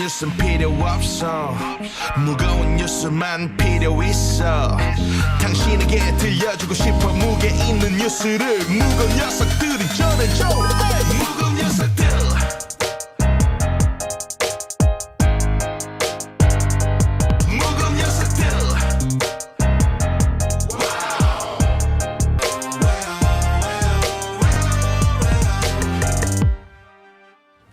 뉴스는 필요 없어 무거운 뉴스만 필요 있어 당신에게 들려주고 싶어 무게 있는 뉴스를 무거운 녀석들이 전해줘 무거운 녀석들 무거운 녀석들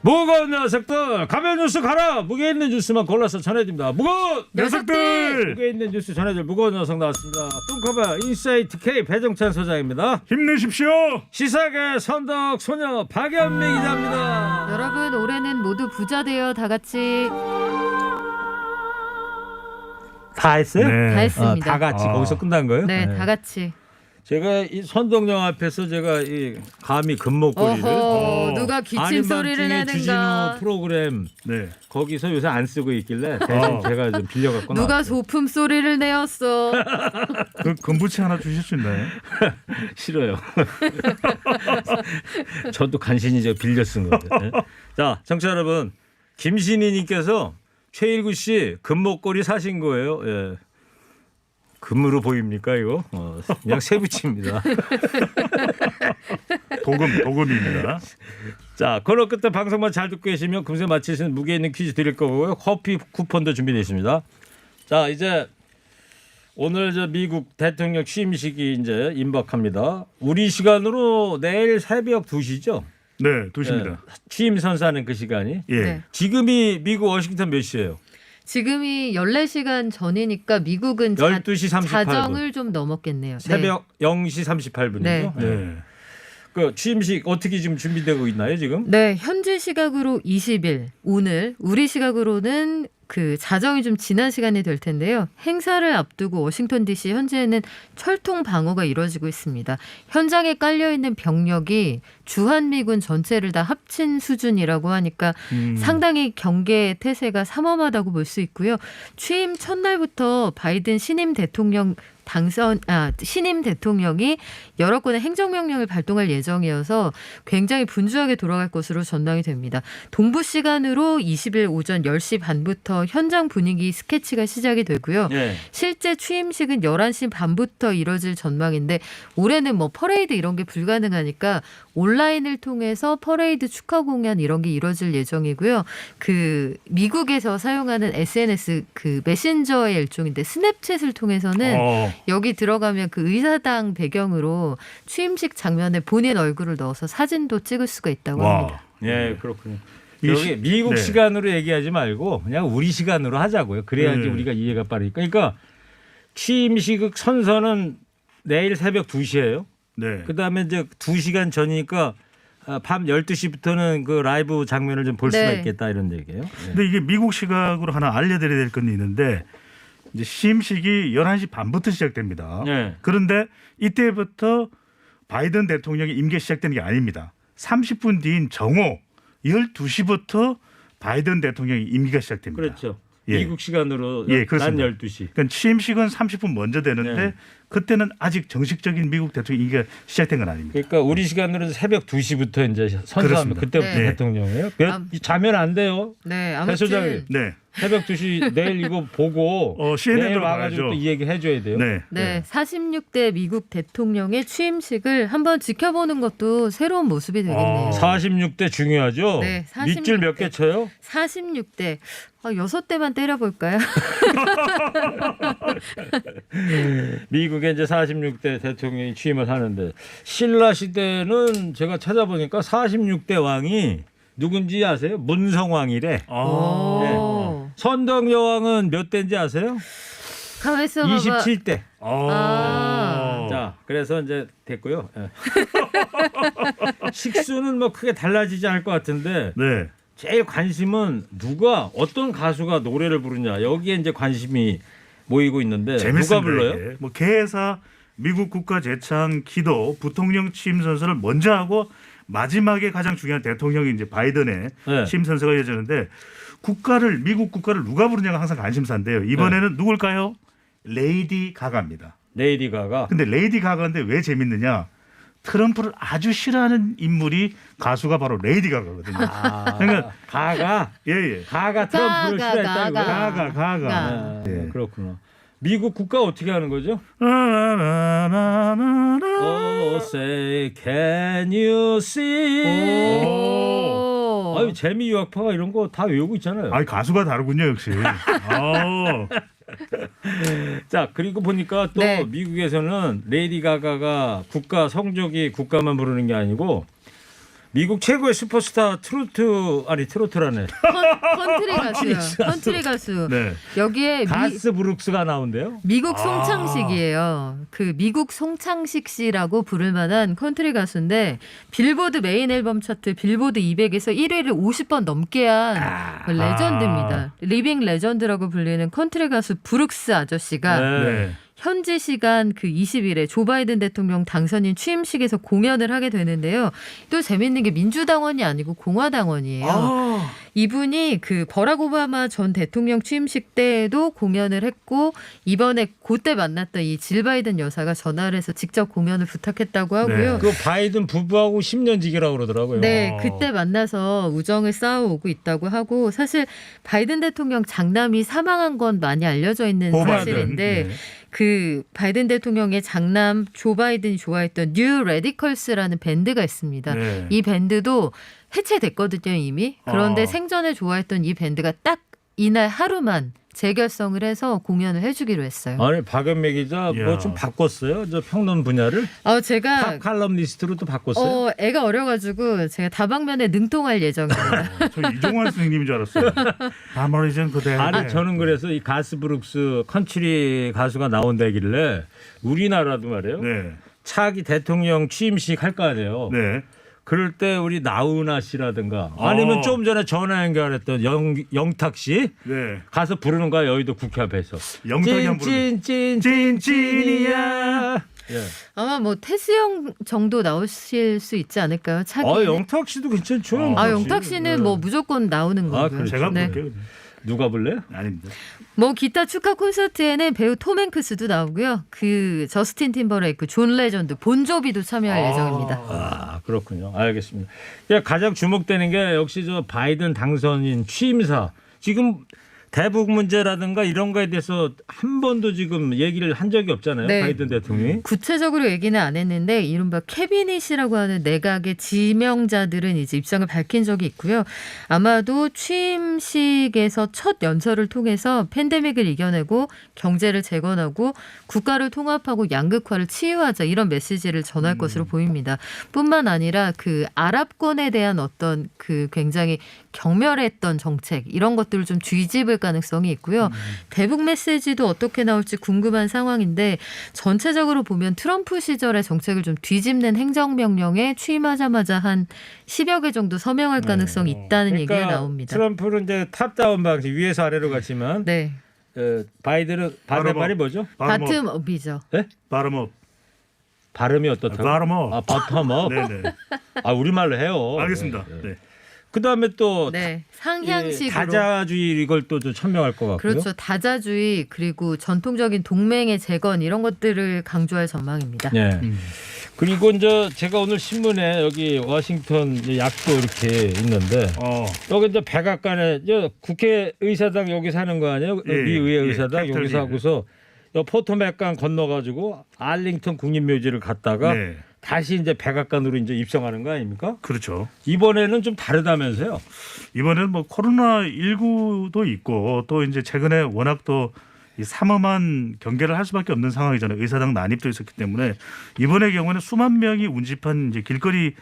무거운 녀석들 가면 뉴스 가라. 무게 있는 뉴스만 골라서 전해드립니다. 무거운 녀석들 무게 있는 뉴스 전해줄 무거운 녀석 나왔습니다. 뚱커버 인사이트 K 배정찬 소장입니다. 힘내십시오. 시사계 선덕 소녀 박연미 기자입니다. 여러분 올해는 모두 부자 되어 다 같이 다 했어요? 네. 다 했습니다. 다 같이 아. 거기서 끝난 거예요? 네, 다 같이. 제가 이 선덕역 앞에서 제가 이 감히 금목걸이를 어허, 누가 기침 소리를 안반중에 주진우 내는가? 프로그램 네. 거기서 요새 안 쓰고 있길래 대신 제가 좀 빌려갖고 누가 나왔어요. 소품 소리를 내었어? 그 금부치 하나 주실 수 있나요? 싫어요. 저도 간신히 저 빌려 쓴 건데. 네. 자, 청취자 여러분, 김신희님께서 최일구 씨 금목걸이 사신 거예요. 예. 금으로 보입니까 이거? 그냥 세부치입니다. 도금입니다. 자, 코너 끝에 방송만 잘 듣고 계시면 금세 맞히시는 무게 있는 퀴즈 드릴 거고요. 커피 쿠폰도 준비되어 있습니다. 자, 이제 오늘 저 미국 대통령 취임식이 이제 임박합니다. 우리 시간으로 내일 새벽 2시죠? 네, 2시입니다. 취임 선사하는 그 시간이. 예. 네. 지금이 미국 워싱턴 몇 시예요? 지금이 14시간 전이니까 미국은 12시 38분. 자정을 좀 넘었겠네요. 새벽 0시 38분이죠. 네. 네. 그 취임식 어떻게 지금 준비되고 있나요, 지금? 네, 현지 시각으로 20일, 오늘 우리 시각으로는 그 자정이 좀 지난 시간이 될 텐데요. 행사를 앞두고 워싱턴 DC 현재는 철통 방어가 이루어지고 있습니다. 현장에 깔려 있는 병력이 주한미군 전체를 다 합친 수준이라고 하니까 상당히 경계 태세가 삼엄하다고 볼 수 있고요. 취임 첫날부터 바이든 신임 대통령이 여러 건의 행정명령을 발동할 예정이어서 굉장히 분주하게 돌아갈 것으로 전망이 됩니다. 동부 시간으로 20일 오전 10시 반부터 현장 분위기 스케치가 시작이 되고요. 네. 실제 취임식은 11시 반부터 이뤄질 전망인데 올해는 뭐 퍼레이드 이런 게 불가능하니까 온라인을 통해서 퍼레이드 축하 공연 이런 게 이뤄질 예정이고요. 그 미국에서 사용하는 SNS 그 메신저의 일종인데 스냅챗을 통해서는 여기 들어가면 그 의사당 배경으로 취임식 장면에 본인 얼굴을 넣어서 사진도 찍을 수가 있다고 합니다. 예, 그렇군요. 여기 미국 네. 시간으로 얘기하지 말고 그냥 우리 시간으로 하자고요. 그래야지 네. 우리가 이해가 빠르니까. 그러니까 취임식 선서는 내일 새벽 2시예요. 네. 그다음에 이제 2시간 전이니까 밤 12시부터는 그 라이브 장면을 좀 볼 수가 네. 있겠다 이런 얘기예요. 네. 근데 이게 미국 시각으로 하나 알려드려야 될 건 있는데 이제 취임식이 11시 반부터 시작됩니다. 네. 그런데 이때부터 바이든 대통령의 임기 시작되는 게 아닙니다. 30분 뒤인 정오 12시부터 바이든 대통령의 임기가 시작됩니다. 그렇죠. 예. 미국 시간으로 예, 낮 그렇습니다. 12시. 그러니까 취임식은 30분 먼저 되는데 네. 그때는 아직 정식적인 미국 대통령 임기가 시작된 건 아닙니다. 그러니까 우리 시간으로는 새벽 2시부터 이제 선서하면 그렇습니다. 그때부터 네. 대통령이에요. 아, 자면 안 돼요. 네, 배 소장님. 아무튼 네. 새벽 2시 내일 이거 보고 CNN으로 내일 와가지고 봐야죠. 또 이 얘기 해줘야 돼요. 네. 네, 46대 미국 대통령의 취임식을 한번 지켜보는 것도 새로운 모습이 되겠네요. 46대 중요하죠. 네, 46대. 밑줄 몇 개 쳐요? 46대. 6대만 때려볼까요? 미국에 이제 46대 대통령이 취임을 하는데 신라 시대는 제가 찾아보니까 46대 왕이 누군지 아세요? 문성왕이래. 오. 선덕 여왕은 몇 대인지 아세요? 가만있어 봐봐. 27대. 아. 자, 그래서 이제 됐고요. 예. 식수는 뭐 크게 달라지지 않을 것 같은데 네. 제일 관심은 누가 어떤 가수가 노래를 부르냐 여기에 이제 관심이 모이고 있는데 재밌습니다. 누가 불러요? 이게. 뭐 개사 미국 국가 재창 기도 부통령 취임 선서를 먼저 하고 마지막에 가장 중요한 대통령이 이제 바이든의 네. 취임 선서가 이어지는데 미국 국가를 누가 부르냐가 항상 관심사인데요. 이번에는 누굴까요? 레이디 가가입니다. 레이디 가가. 근데 레이디 가가인데 왜 재밌느냐? 트럼프를 아주 싫어하는 인물이 가수가 바로 레이디 가가거든요. 그러니까 가가 예예. 가가 트럼프를 싫어했다 이거. 가가. 아, 예. 그렇구나. 미국 국가 어떻게 하는 거죠? Oh, say, can you see? 오. 아유 재미 유학파가 이런 거 다 외우고 있잖아요. 아 가수가 다르군요 역시. 자 그리고 보니까 또 네. 미국에서는 레이디 가가가 국가 성적이 국가만 부르는 게 아니고 미국 최고의 슈퍼스타 트로트라네. 컨트리 가수요. 컨트리 가수. 네. 여기에 가스 브룩스가 나온대요. 미국 송창식이에요. 그 미국 송창식 씨라고 부를 만한 컨트리 가수인데 빌보드 메인 앨범 차트 빌보드 200에서 1위를 50번 넘게 한 레전드입니다. 리빙 레전드라고 불리는 컨트리 가수 브룩스 아저씨가 네. 현지 시간 그 20일에 조 바이든 대통령 당선인 취임식에서 공연을 하게 되는데요. 또 재밌는 게 민주당원이 아니고 공화당원이에요. 이분이 그 버락 오바마 전 대통령 취임식 때에도 공연을 했고 이번에 그때 만났던 이 질 바이든 여사가 전화를 해서 직접 공연을 부탁했다고 하고요. 네. 그 바이든 부부하고 10년 지기라고 그러더라고요. 네, 그때 만나서 우정을 쌓아오고 있다고 하고 사실 바이든 대통령 장남이 사망한 건 많이 알려져 있는 조 바이든. 사실인데 네. 그 바이든 대통령의 장남 조 바이든이 좋아했던 뉴 레디컬스라는 밴드가 있습니다. 네. 이 밴드도 해체됐거든요 이미. 그런데 생전에 좋아했던 이 밴드가 딱 이날 하루만 재결성을 해서 공연을 해주기로 했어요. 아니 박연매 기자 뭐 이야. 좀 바꿨어요? 저 평론 분야를 제가 탑 칼럼니스트로 또 바꿨어요? 애가 어려가지고 제가 다방면에 능통할 예정입니다. 저 이종환 선생님인 줄 알았어요. 아머리전 그대. 아니 저는 그래서 이 가스 브룩스 컨트리 가수가 나온다길래 우리나라도 말이에요. 네. 차기 대통령 취임식 할 거 아니에요. 네. 그럴 때 우리 나훈아 씨라든가 아니면 좀 전에 전화 연결했던 영탁 씨 네. 가서 부르는 거야 여의도 국회 앞에서. 영탁이 한 부르는. 찐찐찐찐이야. 예. 아마 뭐 테스 형 정도 나오실 수 있지 않을까요? 차기. 영탁 씨도 괜찮죠. 영탁 씨는 뭐 무조건 나오는 거고요. 그래요? 제가 네. 부를게요. 누가 불래요? 아닙니다. 뭐 기타 축하 콘서트에는 배우 톰 행크스도 나오고요. 그 저스틴 팀버레이크, 존 레전드, 본조비도 참여할 예정입니다. 아 그렇군요. 알겠습니다. 가장 주목되는 게 역시 저 바이든 당선인 취임사 지금 대북 문제라든가 이런 거에 대해서 한 번도 지금 얘기를 한 적이 없잖아요. 네. 바이든 대통령이. 구체적으로 얘기는 안 했는데 이른바 캐비닛이라고 하는 내각의 지명자들은 이제 입장을 밝힌 적이 있고요. 아마도 취임식에서 첫 연설을 통해서 팬데믹을 이겨내고 경제를 재건하고 국가를 통합하고 양극화를 치유하자 이런 메시지를 전할 것으로 보입니다. 뿐만 아니라 그 아랍권에 대한 어떤 그 굉장히 경멸했던 정책 이런 것들을 좀 뒤집을 가능성이 있고요. 대북 메시지도 어떻게 나올지 궁금한 상황인데 전체적으로 보면 트럼프 시절의 정책을 좀 뒤집는 행정명령에 취임하자마자 한 10여 개 정도 서명할 가능성이 있다는 얘기가 나옵니다. 트럼프는 이제 탑다운 방식 위에서 아래로 갔지만 네. 바이든은 반대말이 뭐죠? 바텀업이죠. 네? 바람업. 발음이 어떻다고? 바람업. 아 바텀업. 네네. 아 우리말로 해요. 알겠습니다. 네, 네. 네. 그다음에 또 네. 상향식으로. 다자주의 이걸 또 좀 참여할 것 같고요. 그렇죠. 다자주의 그리고 전통적인 동맹의 재건 이런 것들을 강조할 전망입니다. 네. 그리고 이제 제가 오늘 신문에 여기 워싱턴 약도 이렇게 있는데 여기 이제 백악관에 국회의사당 여기 사는 거 아니에요? 예, 미 의회 의사당 캡itol 여기서 하고서 포토맥강 건너가지고 알링턴 국립묘지를 갔다가 네. 다시 이제 백악관으로 이제 입성하는 거 아닙니까? 그렇죠. 이번에는 좀 다르다면서요? 이번에는 뭐 코로나 19도 있고 또 이제 최근에 워낙 또 이 삼엄한 경계를 할 수밖에 없는 상황이잖아요. 의사당 난입도 있었기 때문에 이번의 경우는 수만 명이 운집한 이제 길거리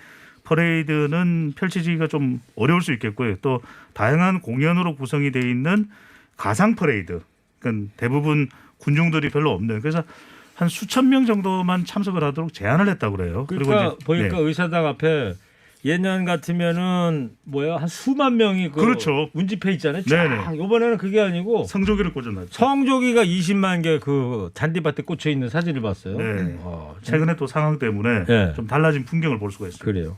퍼레이드는 펼치기가 좀 어려울 수 있겠고요. 또 다양한 공연으로 구성이 돼 있는 가상 퍼레이드, 그러니까 대부분 군중들이 별로 없는 그래서 한 수천 명 정도만 참석을 하도록 제한을 했다고 그래요. 그러니까 이제, 보니까 네. 의사당 앞에 예년 같으면은 한 수만 명이 그렇죠. 운집해 있잖아요. 네네. 쫙. 이번에는 그게 아니고 성조기를 꽂아놨죠. 성조기가 20만 개 그 잔디밭에 꽂혀 있는 사진을 봤어요. 네. 최근에 또 상황 때문에 네. 좀 달라진 풍경을 볼 수가 있어요. 그래요.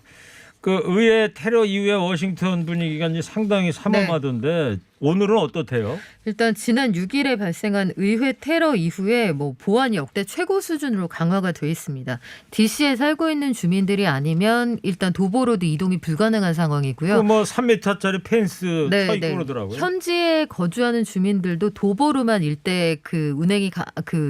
그 의회 테러 이후에 워싱턴 분위기가 이제 상당히 삼엄하던데 오늘은 어떻대요? 일단 지난 6일에 발생한 의회 테러 이후에 뭐 보안이 역대 최고 수준으로 강화가 돼 있습니다. DC에 살고 있는 주민들이 아니면 일단 도보로도 이동이 불가능한 상황이고요. 그 뭐 3m짜리 펜스 쳐 있고 그러더라고요. 현지에 거주하는 주민들도 도보로만 일대 그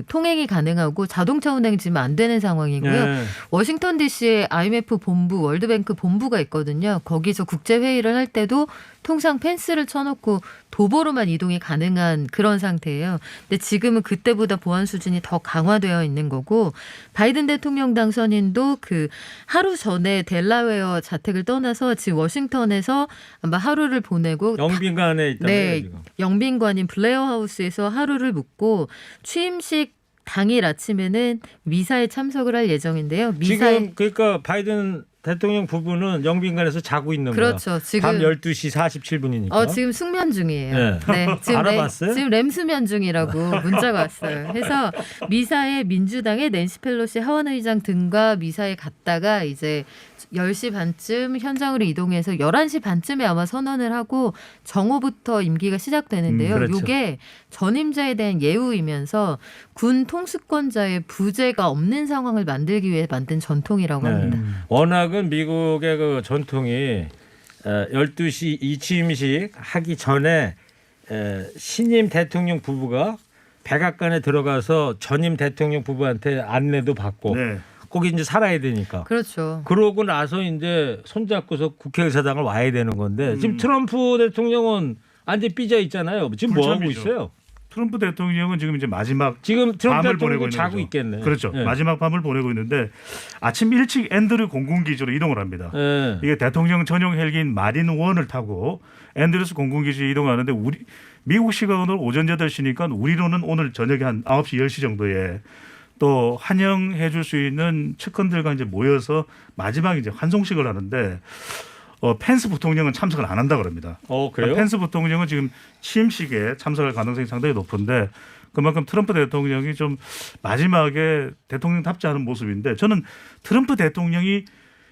통행이 가능하고 자동차 운행 지금 안 되는 상황이고요. 네. 워싱턴 DC에 IMF 본부, 월드뱅크 본부가 있거든요. 거기서 국제 회의를 할 때도 통상 펜스를 쳐놓고 도보로만 이동이 가능한 그런 상태예요. 근데 지금은 그때보다 보안 수준이 더 강화되어 있는 거고 바이든 대통령 당선인도 그 하루 전에 델라웨어 자택을 떠나서 지금 워싱턴에서 아마 하루를 보내고 영빈관에 있다고요, 네, 지금. 영빈관인 블레어 하우스에서 하루를 묵고 취임식 당일 아침에는 미사에 참석을 할 예정인데요. 지금 그러니까 바이든 대통령 부부는 영빈관에서 자고 있는 그렇죠. 거야. 지금 밤 12시 47분이니까. 지금 숙면 중이에요. 네. 지금 알아봤어요? 지금 렘 수면 중이라고 문자가 왔어요. 그래서 미사에 민주당의 낸시 펠로시 하원 의장 등과 미사에 갔다가 이제 10시 반쯤 현장으로 이동해서 11시 반쯤에 아마 선언을 하고 정오부터 임기가 시작되는데요. 그렇죠. 이게 전임자에 대한 예우이면서 군 통수권자의 부재가 없는 상황을 만들기 위해 만든 전통이라고 합니다. 워낙은 미국의 그 전통이 12시 이 취임식 하기 전에 신임 대통령 부부가 백악관에 들어가서 전임 대통령 부부한테 안내도 받고 네. 거기 이제 살아야 되니까. 그렇죠. 그러고 나서 이제 손잡고서 국회의사당을 와야 되는 건데 지금 트럼프 대통령은 완전 삐져 있잖아요. 지금 뭐 하고 불참이죠. 있어요? 트럼프 대통령은 지금 이제 마지막 지금 트럼프 밤을 보내고 대통령 있는 자고 거죠. 있겠네. 그렇죠. 예. 마지막 밤을 보내고 있는데 아침 일찍 앤드류 공군기지로 이동을 합니다. 예. 이게 대통령 전용 헬기인 마린 원을 타고 앤드루스 공군기지에 이동하는데 미국 시간으로 오전 8시니까 우리로는 오늘 저녁에 한 9시 10시 정도에 또 환영해 줄 수 있는 측근들과 이제 모여서 마지막 이제 환송식을 하는데 펜스 부통령은 참석을 안 한다 그럽니다. 그래요? 펜스 부통령은 지금 취임식에 참석할 가능성이 상당히 높은데 그만큼 트럼프 대통령이 좀 마지막에 대통령답지 않은 모습인데 저는 트럼프 대통령이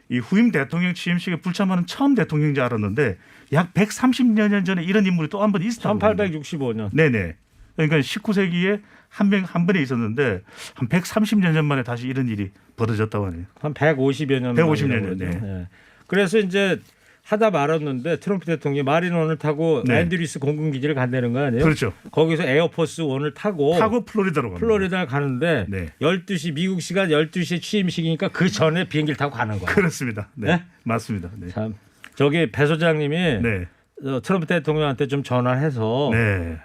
이 후임 대통령 취임식에 불참하는 처음 대통령인 줄 알았는데 약 130여 년 전에 이런 인물이 또 한 번 있었다고. 1865년. 네네. 그러니까 19세기에 한 번에 있었는데 한 130여 년 만에 다시 이런 일이 벌어졌다고 하네요. 한 150여 년. 150여 만이라고 년, 그러죠. 네. 예. 그래서 이제 하다 말았는데 트럼프 대통령이 마린원을 타고 네. 앤드류스 공군기지를 간다는 거 아니에요? 그렇죠. 거기서 에어포스 원을 타고 플로리다로 갑니다. 플로리다 가는데 네. 12시 미국 시간 12시에 취임식이니까 그 전에 비행기를 타고 가는 거야. 그렇습니다. 네. 네? 맞습니다. 네. 참 저기 배 소장님이 네. 트럼프 대통령한테 좀 전화해서 네.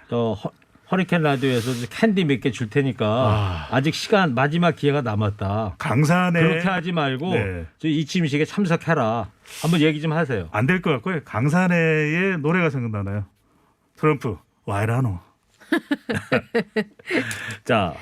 허리케인 라디오에서 캔디 몇 개 줄 테니까 아직 시간 마지막 기회가 남았다. 강산에 그렇게 하지 말고 네. 이 취임식에 참석해라. 한번 얘기 좀 하세요. 안 될 것 같고요. 강산에의 노래가 생각나나요? 트럼프 와이라노. 자,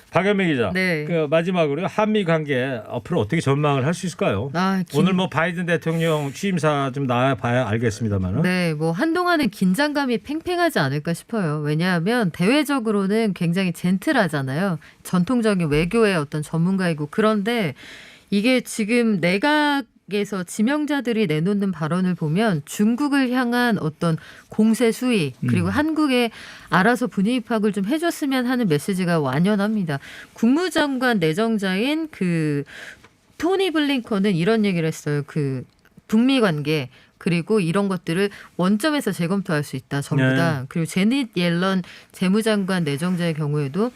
박연미 기자. 네. 그 마지막으로 한미 관계 앞으로 어떻게 전망을 할 수 있을까요? 오늘 뭐 바이든 대통령 취임사 좀 나와봐야 알겠습니다만. 네, 뭐 한동안은 긴장감이 팽팽하지 않을까 싶어요. 왜냐하면 대외적으로는 굉장히 젠틀하잖아요. 전통적인 외교의 어떤 전문가이고 그런데 이게 지금 내각에서 지명자들이 내놓는 발언을 보면 중국을 향한 어떤 공세 수위 그리고 한국에 알아서 분위기 파악을 좀 해줬으면 하는 메시지가 완연합니다. 국무장관 내정자인 그 토니 블링컨은 이런 얘기를 했어요. 그 북미 관계 그리고 이런 것들을 원점에서 재검토할 수 있다. 전부 다. 그리고 제닛 옐런 재무장관 내정자의 경우에도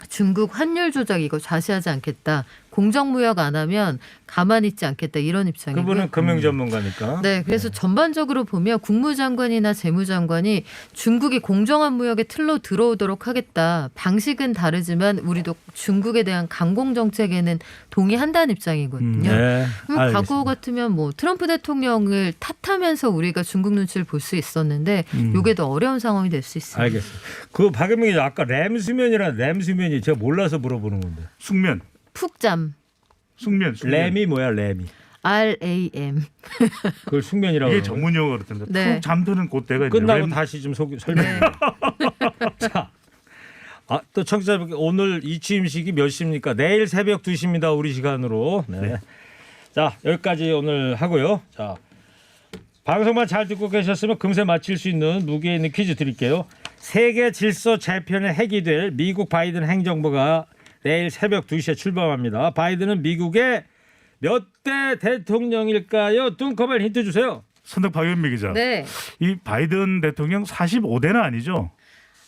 중국 환율 조작 이거 좌시하지 않겠다. 공정무역 안 하면 가만히 있지 않겠다. 이런 입장이고요. 그분은 금융 전문가니까. 네, 그래서 전반적으로 보면 국무장관이나 재무장관이 중국이 공정한 무역의 틀로 들어오도록 하겠다. 방식은 다르지만 우리도 중국에 대한 강공 정책에는 동의한다는 입장이거든요. 네, 과거 같으면 뭐 트럼프 대통령을 탓하면서 우리가 중국 눈치를 볼 수 있었는데 이게 더 어려운 상황이 될 수 있습니다. 알겠습니다. 그 박연미 기자 아까 램수면이 제가 몰라서 물어보는 건데. 숙면. 푹잠. 숙면. 램이 뭐야 램이? RAM. 그걸 숙면이라고. 이게 그러는 거예요? 전문 용어 그렇던데. 네. 푹 잠드는 그때가 끝나고 램. 다시 좀 설명해. 자, 또 청취자분 오늘 이 취임식이 몇 시입니까? 내일 새벽 2시입니다. 우리 시간으로. 네. 자, 여기까지 오늘 하고요. 자, 방송만 잘 듣고 계셨으면 금세 맞힐 수 있는 무게 있는 퀴즈 드릴게요. 세계 질서 재편의 핵이 될 미국 바이든 행정부가 내일 새벽 2시에 출범합니다. 바이든은 미국의 몇 대 대통령일까요? 뚱커벨 힌트 주세요. 선덕 박연미 기자. 네. 이 바이든 대통령 45대는 아니죠?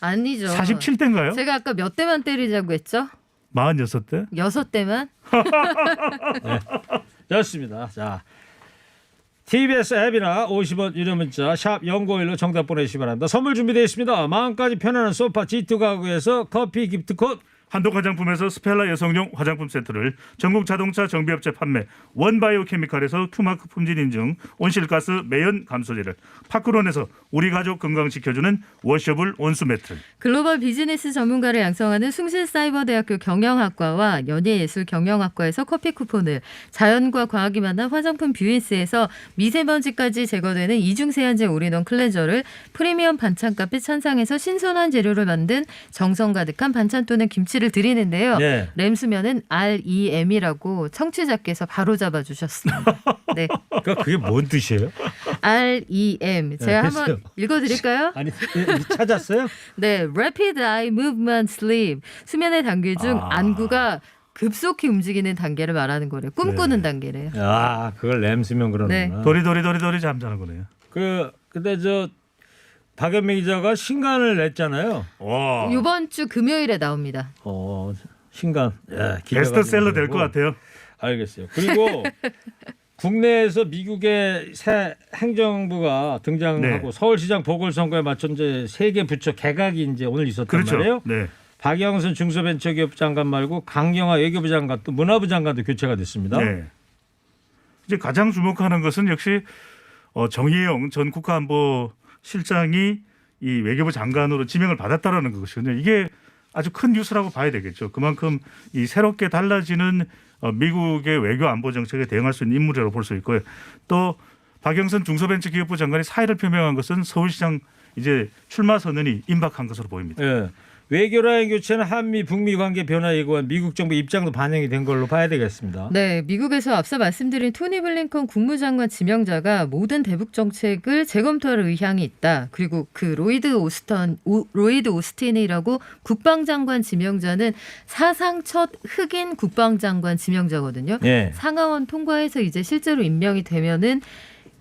아니죠. 47대인가요? 제가 아까 몇 대만 때리자고 했죠? 46대? 6대만? 좋습니다. 자, TBS 앱이나 50원 유료 문자 샵 0951로 정답 보내주시기 바랍니다. 선물 준비되어 있습니다. 마음까지 편안한 소파 G2 가구에서 커피 기프트콘, 한독 화장품에서 스펠라 여성용 화장품 세트를, 전국 자동차 정비업체 판매 원바이오 케미칼에서 큐마크 품질 인증 온실가스 매연 감소제를, 파크론에서 우리 가족 건강 지켜주는 워셔블 온수 매트, 글로벌 비즈니스 전문가를 양성하는 숭실사이버대학교 경영학과와 연예예술경영학과에서 커피 쿠폰을, 자연과 과학이 만난 화장품 뷰인스에서 미세먼지까지 제거되는 이중세안제 올인원 클렌저를, 프리미엄 반찬 카페 찬상에서 신선한 재료를 만든 정성 가득한 반찬 또는 김치를 드리는데요. 네. 램수면은 REM이라고 청취자께서 바로 잡아주셨습니다. 네, 그게 뭔 뜻이에요? REM 제가 한번 됐어요. 읽어드릴까요? 아니 찾았어요? 네, Rapid Eye Movement Sleep, 수면의 단계 중 안구가 급속히 움직이는 단계를 말하는 거래요. 꿈꾸는 단계래요. 아, 그걸 램수면 그러는구나. 네. 도리도리 잠자는 거네요. 근데 박연미 기자가 신간을 냈잖아요. 와, 이번 주 금요일에 나옵니다. 신간. 예, 기대가 베스트셀러 될 되고. 것 같아요. 알겠어요. 그리고 국내에서 미국의 새 행정부가 등장하고 네. 서울시장 보궐선거에 맞춰 이제 세개 부처 개각이 이제 오늘 있었단 그렇죠. 말이에요. 네. 박영선 중소벤처기업 장관 말고 강경화 외교부 장관 또 문화부 장관도 교체가 됐습니다. 네. 이제 가장 주목하는 것은 역시 정의용 전 국가안보실장이 이 외교부 장관으로 지명을 받았다라는 것이거든요. 이게 아주 큰 뉴스라고 봐야 되겠죠. 그만큼 이 새롭게 달라지는 미국의 외교 안보 정책에 대응할 수 있는 인물이라고 볼 수 있고요. 또 박영선 중소벤처기업부 장관이 사의를 표명한 것은 서울시장 이제 출마 선언이 임박한 것으로 보입니다. 예. 외교라인 교체는 한미 북미 관계 변화 예고한 미국 정부 입장도 반영이 된 걸로 봐야 되겠습니다. 네, 미국에서 앞서 말씀드린 토니 블링컨 국무장관 지명자가 모든 대북 정책을 재검토할 의향이 있다. 그리고 그 로이드 오스틴이라고 국방장관 지명자는 사상 첫 흑인 국방장관 지명자거든요. 예. 상하원 통과해서 이제 실제로 임명이 되면은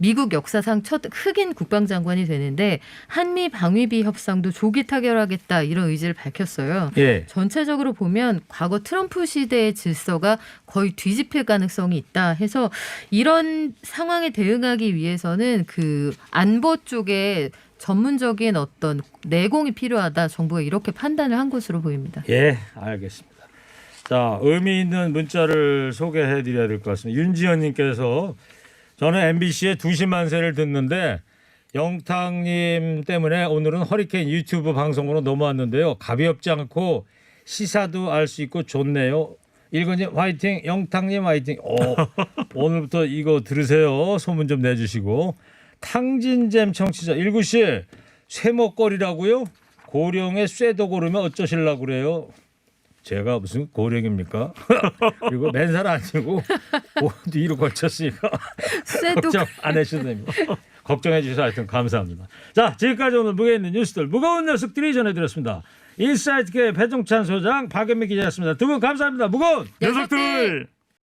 미국 역사상 첫 흑인 국방장관이 되는데 한미 방위비 협상도 조기 타결하겠다 이런 의지를 밝혔어요. 예. 전체적으로 보면 과거 트럼프 시대의 질서가 거의 뒤집힐 가능성이 있다 해서 이런 상황에 대응하기 위해서는 그 안보 쪽에 전문적인 어떤 내공이 필요하다. 정부가 이렇게 판단을 한 것으로 보입니다. 예, 알겠습니다. 자, 의미 있는 문자를 소개해 드려야 될 것 같습니다. 윤지연 님께서 저는 MBC의 2시 만세를 듣는데 영탁님 때문에 오늘은 허리케인 유튜브 방송으로 넘어왔는데요. 가볍지 않고 시사도 알 수 있고 좋네요. 일건님 화이팅, 영탁님 화이팅. 오늘부터 이거 들으세요. 소문 좀 내주시고. 탕진잼 청취자 19시 쇠목걸이라고요? 고령의 쇠도 고르면 어쩌실라고 그래요? 제가 무슨 고령입니까? 그리고 맨살 아니고 뒤로 걸쳤으니까 걱정 안 하셔도 됩니다. 걱정해 주셔서 하여튼 감사합니다. 자, 지금까지 오늘 무게 있는 뉴스들 무거운 녀석들이 전해드렸습니다. 인사이트계 배종찬 소장 박연미 기자였습니다. 두 분 감사합니다. 무거운 녀석들.